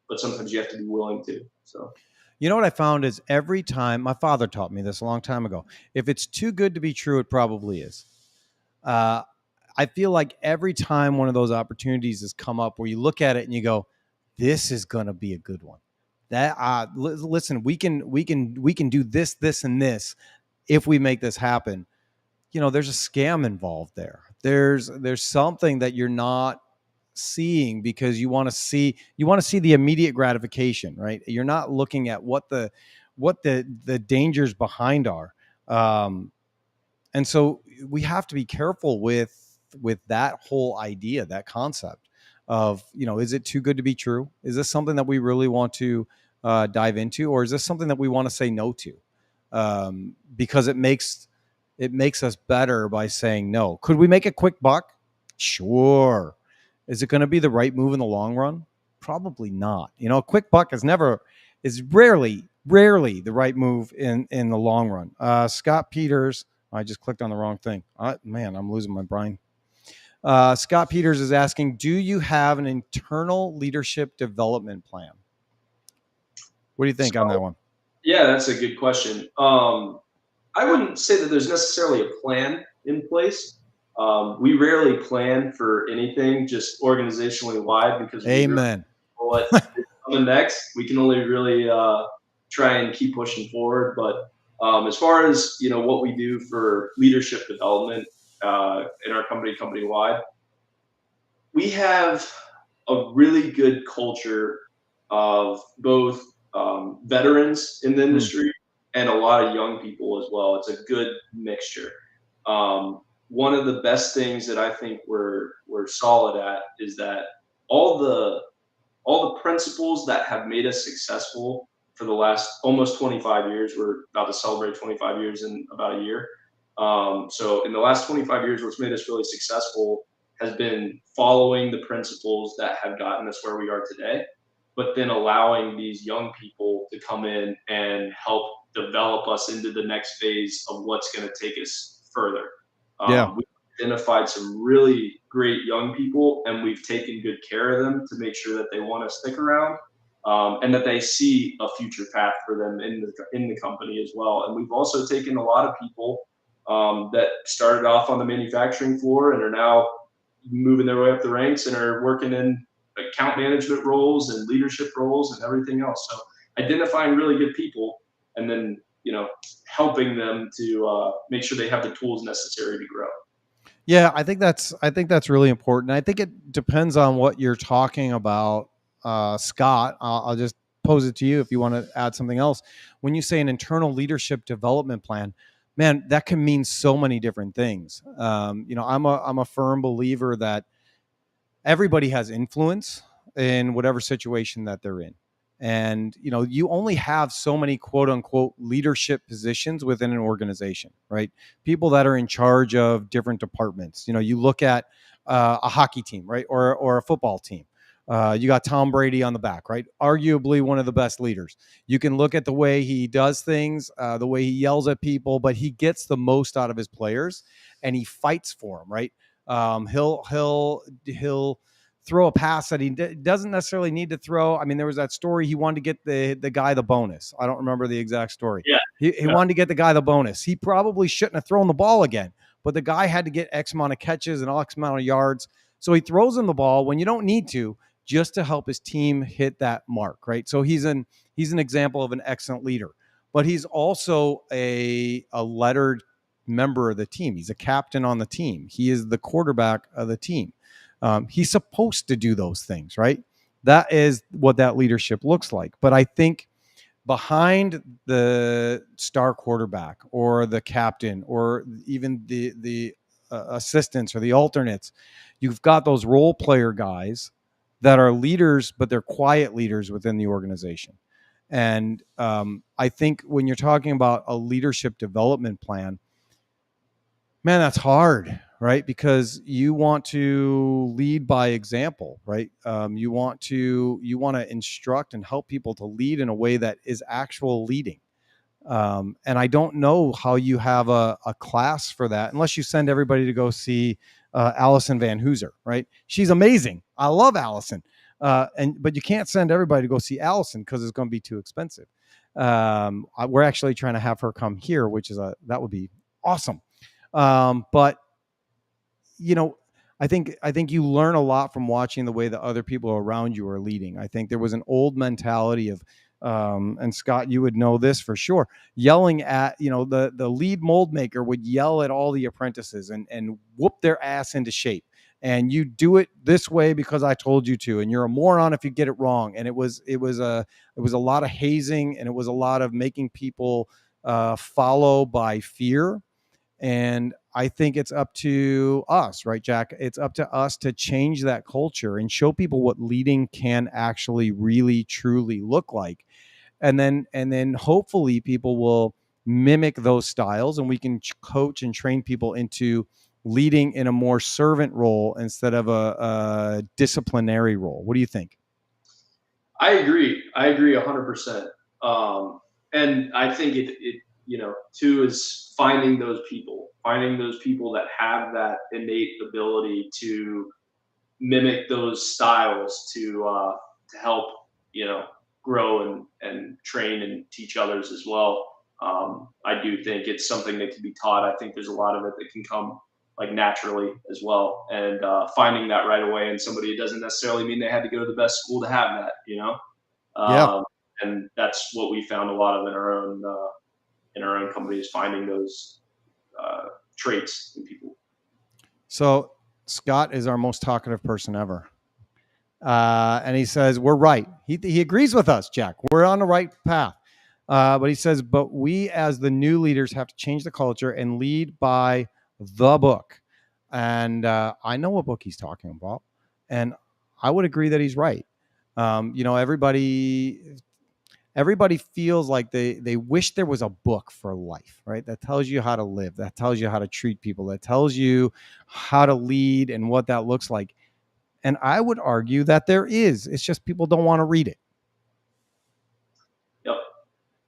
But sometimes you have to be willing to. So, what I found is every time, my father taught me this a long time ago, if it's too good to be true, it probably is. I feel like every time one of those opportunities has come up where you look at it and you go, this is going to be a good one. That listen, we can do this, and this if we make this happen. There's a scam involved there. There's something that you're not seeing because you want to see the immediate gratification, right? You're not looking at what the dangers behind are. And so we have to be careful with that whole idea, that concept of, is it too good to be true? Is this something that we really want to dive into, or is this something that we want to say no to? Because it makes us better by saying no. Could we make a quick buck? Sure. Is it going to be the right move in the long run? Probably not. A quick buck is rarely the right move in the long run. Scott Peters, I just clicked on the wrong thing. Man, I'm losing my brain. Scott Peters is asking, do you have an internal leadership development plan? What do you think on that one? Yeah, that's a good question. I wouldn't say that there's necessarily a plan in place. We rarely plan for anything, just organizationally wide, because Amen. What's coming next, we can only really try and keep pushing forward. But as far as what we do for leadership development, in our company wide, we have a really good culture of both veterans in the Hmm. industry and a lot of young people as well. It's a good mixture. One of the best things that I think we're solid at is that all the all the principles that have made us successful for the last almost 25 years. We're about to celebrate 25 years in about a year. So in the last 25 years, what's made us really successful has been following the principles that have gotten us where we are today, but then allowing these young people to come in and help develop us into the next phase of what's going to take us further. Yeah. We identified some really great young people, and we've taken good care of them to make sure that they want to stick around, and that they see a future path for them in the company as well. And we've also taken a lot of people that started off on the manufacturing floor and are now moving their way up the ranks and are working in account management roles and leadership roles and everything else. So identifying really good people and then helping them to make sure they have the tools necessary to grow. Yeah, I think that's really important. I think it depends on what you're talking about, Scott. I'll just pose it to you if you want to add something else. When you say an internal leadership development plan, man, that can mean so many different things. I'm a firm believer that everybody has influence in whatever situation that they're in. And you only have so many quote unquote leadership positions within an organization, right? People that are in charge of different departments. You look at a hockey team, right? Or a football team. You got Tom Brady on the back, right? Arguably one of the best leaders. You can look at the way he does things, the way he yells at people, but he gets the most out of his players and he fights for them, right? He'll throw a pass that he doesn't necessarily need to throw. I mean, there was that story he wanted to get the guy the bonus. I don't remember the exact story. Yeah, He yeah, wanted to get the guy the bonus. He probably shouldn't have thrown the ball again, but the guy had to get X amount of catches and X amount of yards. So he throws him the ball when you don't need to, just to help his team hit that mark, right? So he's an example of an excellent leader, but he's also a lettered member of the team. He's a captain on the team. He is the quarterback of the team. He's supposed to do those things, right? That is what that leadership looks like. But I think behind the star quarterback or the captain or even the assistants or the alternates, you've got those role player guys that are leaders, but they're quiet leaders within the organization. And I think when you're talking about a leadership development plan, man, that's hard, right? Because you want to lead by example, right? You want to instruct and help people to lead in a way that is actual leading. And I don't know how you have a class for that unless you send everybody to go see Allison Van Hooser, right? She's amazing. I love Allison. But you can't send everybody to go see Allison because it's going to be too expensive. We're actually trying to have her come here, that would be awesome. But you know, I think you learn a lot from watching the way that other people around you are leading. I think there was an old mentality of, and Scott, you would know this for sure, yelling at, the lead mold maker would yell at all the apprentices and whoop their ass into shape. And you do it this way because I told you to, and you're a moron if you get it wrong. And it was a lot of hazing, and it was a lot of making people follow by fear. And I think it's up to us, right, Jack? It's up to us to change that culture and show people what leading can actually really truly look like. And then hopefully people will mimic those styles, and we can coach and train people into leading in a more servant role instead of a disciplinary role. What do you think? I agree. I agree 100%. And I think too, is finding those people that have that innate ability to mimic those styles to help you know grow and train and teach others as well. I do think it's something that can be taught. I think there's a lot of it that can come like naturally as well, and finding that right away in somebody, it doesn't necessarily mean they had to go to the best school to have that. Yeah. um, and that's what we found a lot of in our own company, is finding those traits in people. So Scott is our most talkative person ever. And he says, we're right. He agrees with us, Jack. We're on the right path. But he says, but we as the new leaders have to change the culture and lead by the book. And I know what book he's talking about. And I would agree that he's right. Everybody feels like they wish there was a book for life, right? That tells you how to live, that tells you how to treat people, that tells you how to lead and what that looks like. And I would argue that there is. It's just people don't want to read it. Yep.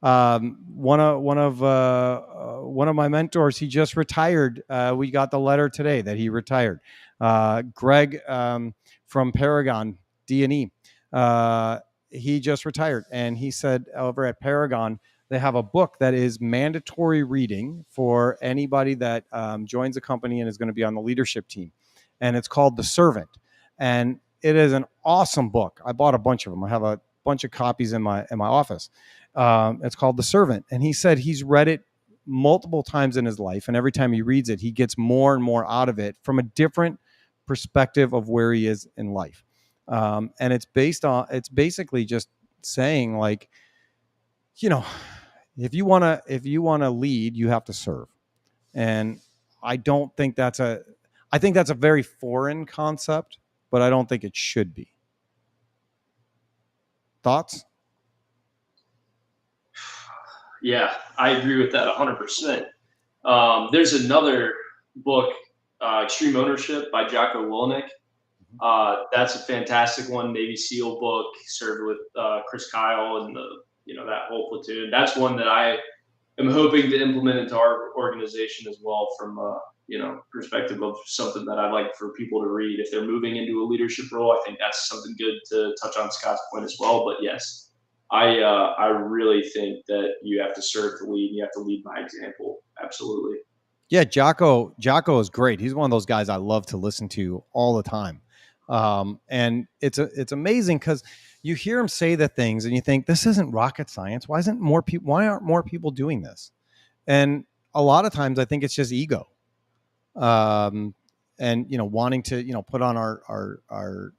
One of my mentors, he just retired. We got the letter today that he retired. Greg from Paragon D&E. He just retired, and he said over at Paragon they have a book that is mandatory reading for anybody that joins the company and is going to be on the leadership team, and it's called The Servant. And it is an awesome book. I bought a bunch of them. I have a bunch of copies in my office. It's called The Servant. And he said he's read it multiple times in his life. And every time he reads it, he gets more and more out of it from a different perspective of where he is in life. And it's basically just saying, like, if you want to lead, you have to serve. And I think that's a very foreign concept, but I don't think it should be. Thoughts? Yeah, I agree with that 100%. There's another book, Extreme Ownership by Jocko Willink. That's a fantastic one. Navy SEAL book, served with Chris Kyle and that whole platoon. That's one that I am hoping to implement into our organization as well, from perspective of something that I'd like for people to read if they're moving into a leadership role. I think that's something good to touch on Scott's point as well. But yes, I really think that you have to serve to lead. And you have to lead by example. Absolutely. Yeah, Jocko is great. He's one of those guys I love to listen to all the time. And it's amazing because you hear him say the things and you think, this isn't rocket science. Why aren't more people doing this? And a lot of times I think it's just ego. And wanting to put on our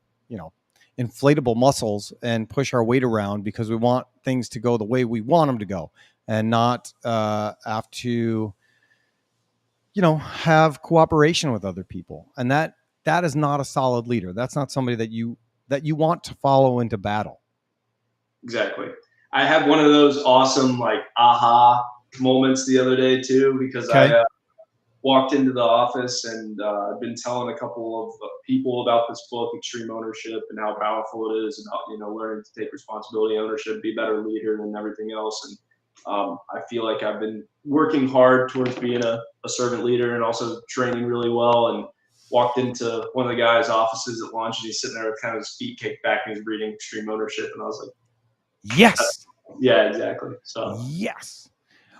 inflatable muscles and push our weight around because we want things to go the way we want them to go, and not have to have cooperation with other people. And that is not a solid leader. That's not somebody that you want to follow into battle. Exactly. I had one of those awesome aha moments the other day too, because I walked into the office and I've been telling a couple of people about this book, Extreme Ownership, and how powerful it is about learning to take responsibility, ownership, be a better leader, and everything else. And I feel like I've been working hard towards being a servant leader and also training really well. And walked into one of the guys' offices at lunch, and he's sitting there with kind of his feet kicked back and he's reading Extreme Ownership, and I was like, yes, yeah, exactly. So yes,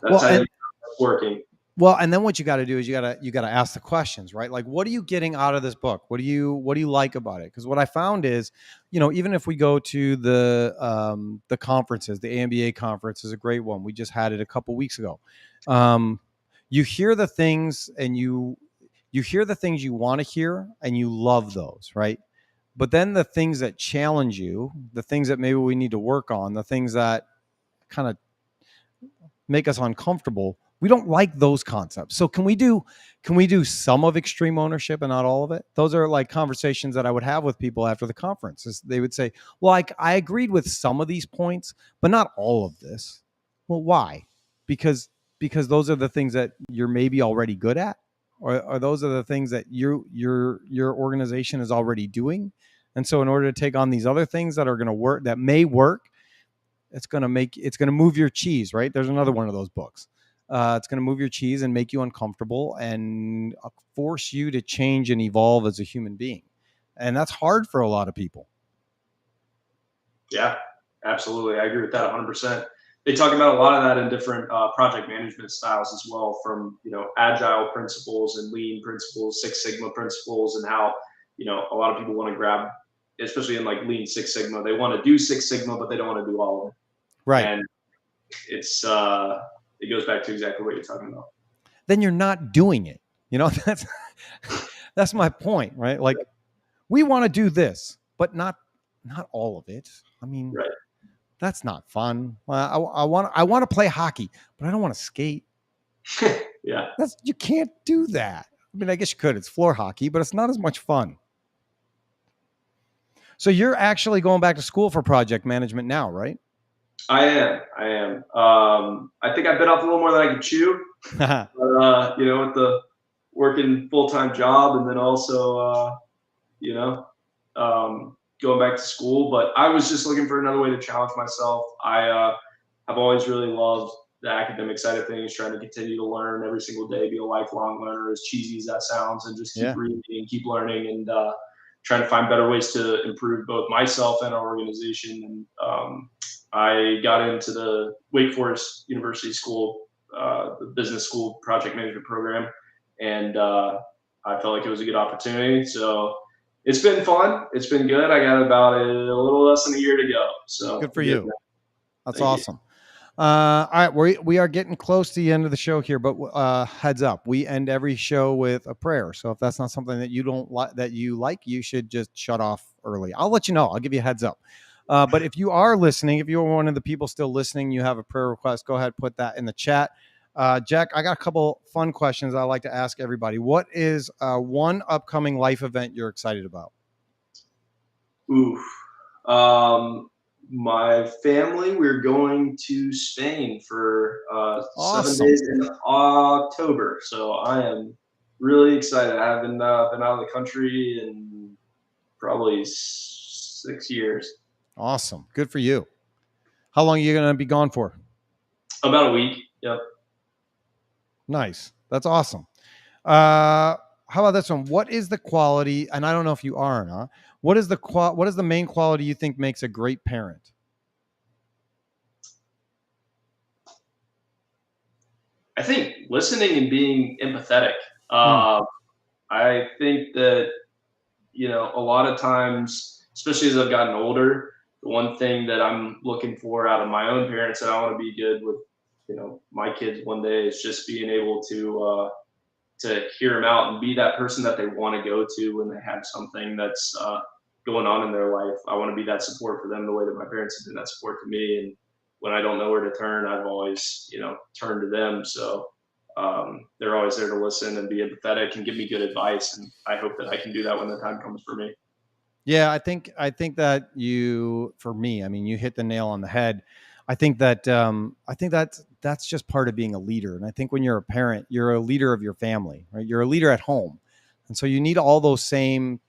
that's how it's working. Well, and then what you got to do is you got to ask the questions, right? Like, what are you getting out of this book? What do you like about it? Because what I found is, even if we go to the conferences, the AMBA conference is a great one. We just had it a couple weeks ago. You hear the things and you hear the things you want to hear, and you love those, right? But then the things that challenge you, the things that maybe we need to work on, the things that kind of make us uncomfortable, we don't like those concepts. So can we do some of extreme ownership and not all of it? Those are like conversations that I would have with people after the conference. They would say, well, I agreed with some of these points, but not all of this. Well, why? Because those are the things that you're maybe already good at, or those are the things that your organization is already doing. And so in order to take on these other things that are going to work, that may work, it's going to move your cheese, right? There's another one of those books. It's going to move your cheese and make you uncomfortable and force you to change and evolve as a human being. And that's hard for a lot of people. Yeah, absolutely. I agree with that 100%. They talk about a lot of that in different project management styles as well, from, agile principles and lean principles, Six Sigma principles, and how, a lot of people want to grab, especially in like Lean Six Sigma, they want to do Six Sigma, but they don't want to do all of it. Right. And it's, it goes back to exactly what you're talking about. Then you're not doing it. That's That's my point, right? Like we want to do this, but not all of it. I mean, Right. that's not fun. I want to play hockey, but I don't want to skate. Yeah. You can't do that. I mean, I guess you could. It's floor hockey, but it's not as much fun. So you're actually going back to school for project management now, right? I am. I am. I think I bit off a little more than I could chew. But with the working full-time job and then also you know, going back to school. But I was just looking for another way to challenge myself. I've always really loved the academic side of things, trying to continue to learn every single day, be a lifelong learner, as cheesy as that sounds, and just keep Yeah. reading and keep learning and trying to find better ways to improve both myself and our organization. And I got into the Wake Forest University School, the business school project management program, and I felt like it was a good opportunity. So it's been fun. It's been good. I got about a little less than a year to go. So Good for you. That's Thank you. awesome. All right, we are getting close to the end of the show here, but heads up, we end every show with a prayer. So if that's not something that you don't like, you should just shut off early. I'll let you know. I'll give you a heads up. But if you are listening, if you're one of the people still listening, you have a prayer request, go ahead, put that in the chat. Jack, I got a couple fun questions I like to ask everybody. What is one upcoming life event you're excited about? Oof. My family, we're going to Spain for 7 Awesome. days in October. So I am really excited. I haven't been out of the country in probably 6 years. Awesome. Good for you. How long are you going to be gone for? About a week. Yep. Nice. That's awesome. How about this one? What is the quality? And I don't know if you are or not. What is the main quality you think makes a great parent? I think listening and being empathetic. I think that, a lot of times, especially as I've gotten older, the one thing that I'm looking for out of my own parents that I want to be good with, my kids one day is just being able to hear them out and be that person that they want to go to when they have something that's going on in their life. I want to be that support for them the way that my parents have been that support to me. And when I don't know where to turn, I've always, turned to them. So they're always there to listen and be empathetic and give me good advice. And I hope that I can do that when the time comes for me. Yeah, I think that for me, I mean, you hit the nail on the head. I think that's just part of being a leader. And I think when you're a parent, you're a leader of your family, right? You're a leader at home. And so you need all those same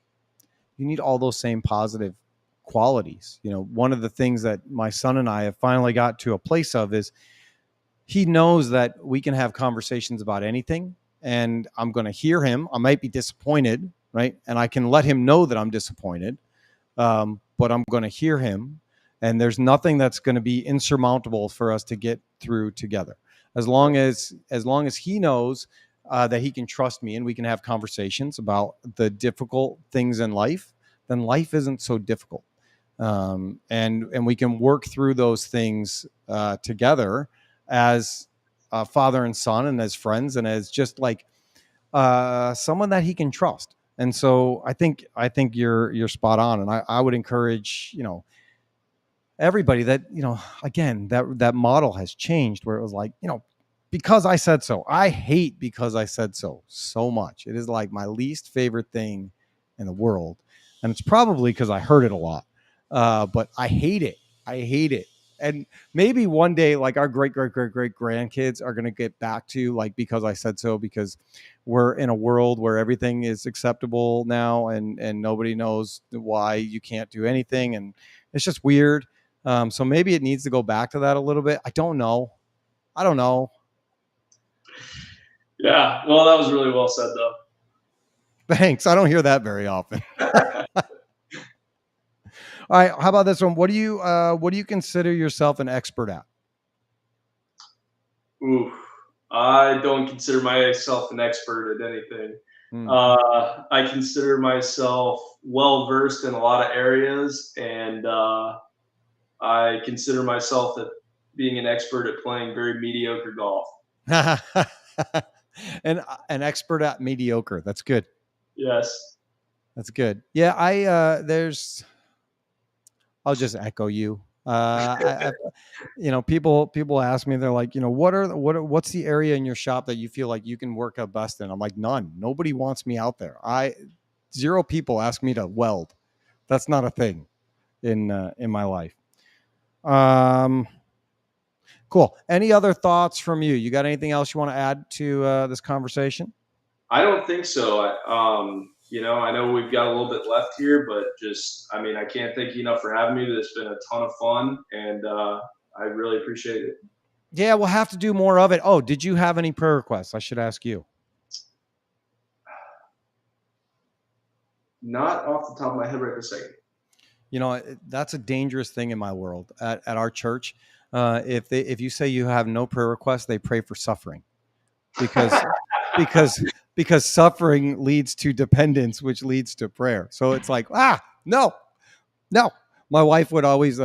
positive qualities. One of the things that my son and I have finally got to a place of is he knows that we can have conversations about anything, and I'm going to hear him. I might be disappointed, right? And I can let him know that I'm disappointed, but I'm going to hear him. And there's nothing that's going to be insurmountable for us to get through together. As long as he knows that he can trust me and we can have conversations about the difficult things in life, then life isn't so difficult. And we can work through those things together as father and son and as friends and as just like someone that he can trust. And so I think you're spot on. And I would encourage, everybody that, again, that model has changed where it was like, because I said so. I hate because I said so much. It is like my least favorite thing in the world. And it's probably because I heard it a lot. But I hate it. And maybe one day, like our great grandkids are going to get back to like, because I said so, because we're in a world where everything is acceptable now and nobody knows why you can't do anything. And it's just weird. So maybe it needs to go back to that a little bit. I don't know. Yeah. Well, that was really well said though. Thanks. I don't hear that very often. All right. How about this one? What do you consider yourself an expert at? Ooh, I don't consider myself an expert at anything. I consider myself well versed in a lot of areas, and I consider myself at being an expert at playing very mediocre golf. And an expert at mediocre. That's good. Yes. That's good. Yeah, I'll just echo you. People ask me, they're like, what's the area in your shop that you feel like you can work out best in? I'm like, none. Nobody wants me out there. Zero people ask me to weld. That's not a thing in my life. Cool. Any other thoughts from you? You got anything else you want to add to this conversation? I don't think so. I know we've got a little bit left here, but I can't thank you enough for having me. It's been a ton of fun, and I really appreciate it. Yeah, we'll have to do more of it. Oh, did you have any prayer requests? I should ask you. Not off the top of my head right this second. That's a dangerous thing in my world at our church. If you say you have no prayer requests, they pray for suffering because because because suffering leads to dependence, which leads to prayer. So it's like, no. My wife would always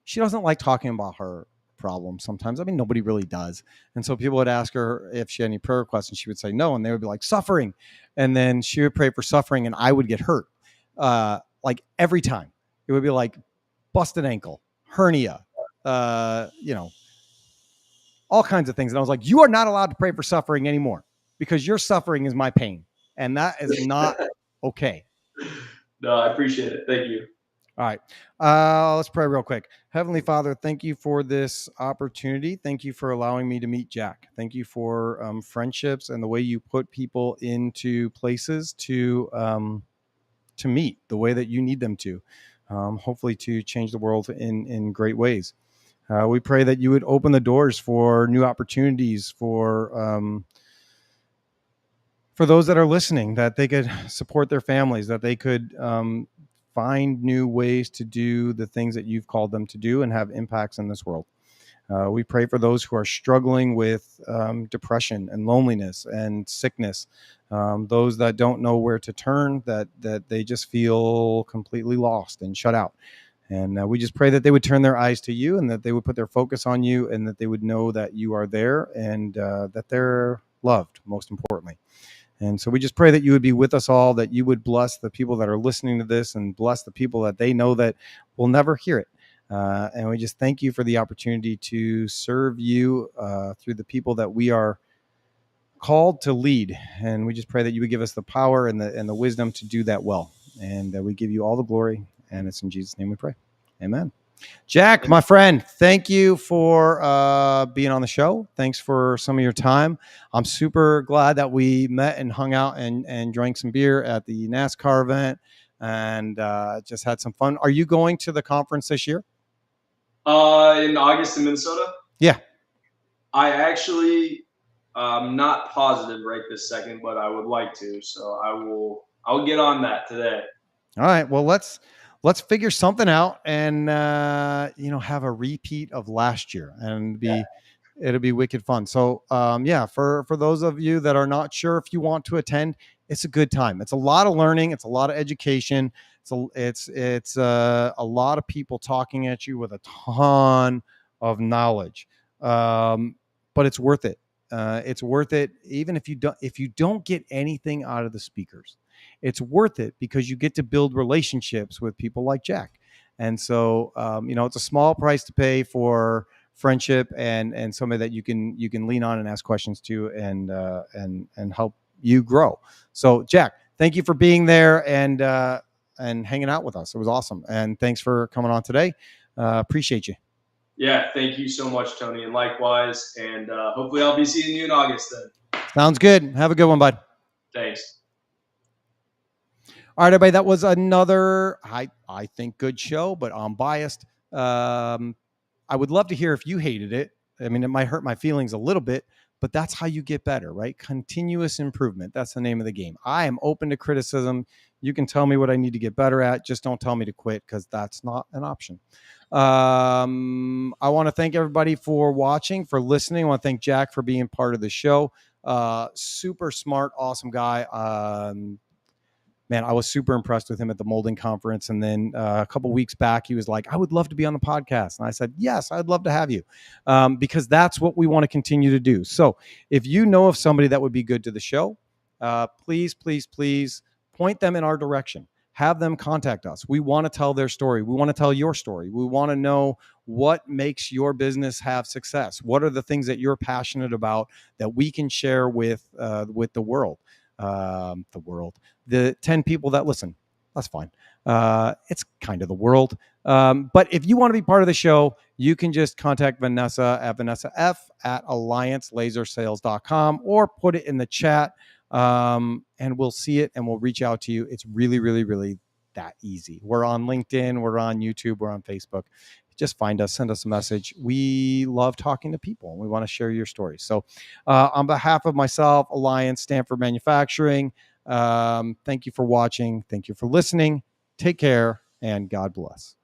she doesn't like talking about her problems sometimes. I mean, nobody really does. And so people would ask her if she had any prayer requests, and she would say no, and they would be like, suffering. And then she would pray for suffering, and I would get hurt. Like every time. It would be like busted ankle, hernia, all kinds of things. And I was like, you are not allowed to pray for suffering anymore because your suffering is my pain. And that is not okay. No, I appreciate it. Thank you. All right. Let's pray real quick. Heavenly Father, thank you for this opportunity. Thank you for allowing me to meet Jack. Thank you for friendships and the way you put people into places to meet the way that you need them to, hopefully to change the world in great ways. We pray that you would open the doors for new opportunities for those that are listening, that they could support their families, that they could find new ways to do the things that you've called them to do and have impacts in this world. We pray for those who are struggling with depression and loneliness and sickness, those that don't know where to turn, that they just feel completely lost and shut out. And we just pray that they would turn their eyes to you and that they would put their focus on you and that they would know that you are there and that they're loved, most importantly. And so we just pray that you would be with us all, that you would bless the people that are listening to this and bless the people that they know that will never hear it. And we just thank you for the opportunity to serve you through the people that we are called to lead. And we just pray that you would give us the power and the wisdom to do that well. And we give you all the glory. And it's in Jesus' name we pray. Amen. Jack, my friend, thank you for being on the show. Thanks for some of your time. I'm super glad that we met and hung out and drank some beer at the NASCAR event and just had some fun. Are you going to the conference this year? In August in Minnesota? Yeah. I actually, I'm not positive right this second, but I would like to. So I'll get on that today. All right. Well, let's figure something out and have a repeat of last year and it'll be wicked fun. So for those of you that are not sure if you want to attend, it's a good time. It's a lot of learning. It's a lot of education. It's a lot of people talking at you with a ton of knowledge. But it's worth it. It's worth it even if you don't get anything out of the speakers. It's worth it because you get to build relationships with people like Jack. And so, it's a small price to pay for friendship and somebody that you can lean on and ask questions to and help you grow. So, Jack, thank you for being there and hanging out with us. It was awesome. And thanks for coming on today. Appreciate you. Yeah, thank you so much, Tony, and likewise. And hopefully I'll be seeing you in August then. Sounds good. Have a good one, bud. Thanks. All right, everybody. That was another, I think, good show, but I'm biased. I would love to hear if you hated it. I mean, it might hurt my feelings a little bit, but that's how you get better, right? Continuous improvement. That's the name of the game. I am open to criticism. You can tell me what I need to get better at. Just don't tell me to quit because that's not an option. I want to thank everybody for watching, for listening. I want to thank Jack for being part of the show. Super smart, awesome guy. Man, I was super impressed with him at the molding conference. And then a couple weeks back, he was like, I would love to be on the podcast. And I said, yes, I'd love to have you because that's what we want to continue to do. So if you know of somebody that would be good to the show, please, please, please point them in our direction. Have them contact us. We want to tell their story. We want to tell your story. We want to know what makes your business have success. What are the things that you're passionate about that we can share with the world? The 10 people that listen. That's fine. It's kind of the world. But if you want to be part of the show, you can just contact Vanessa at vanessaf@alliancelasersales.com or put it in the chat, and we'll see it and we'll reach out to you. It's really, really, really that easy. We're on LinkedIn, we're on YouTube, we're on Facebook. Just find us, send us a message. We love talking to people and we want to share your stories. So on behalf of myself, Alliance, Stanford Manufacturing, thank you for watching. Thank you for listening. Take care and God bless.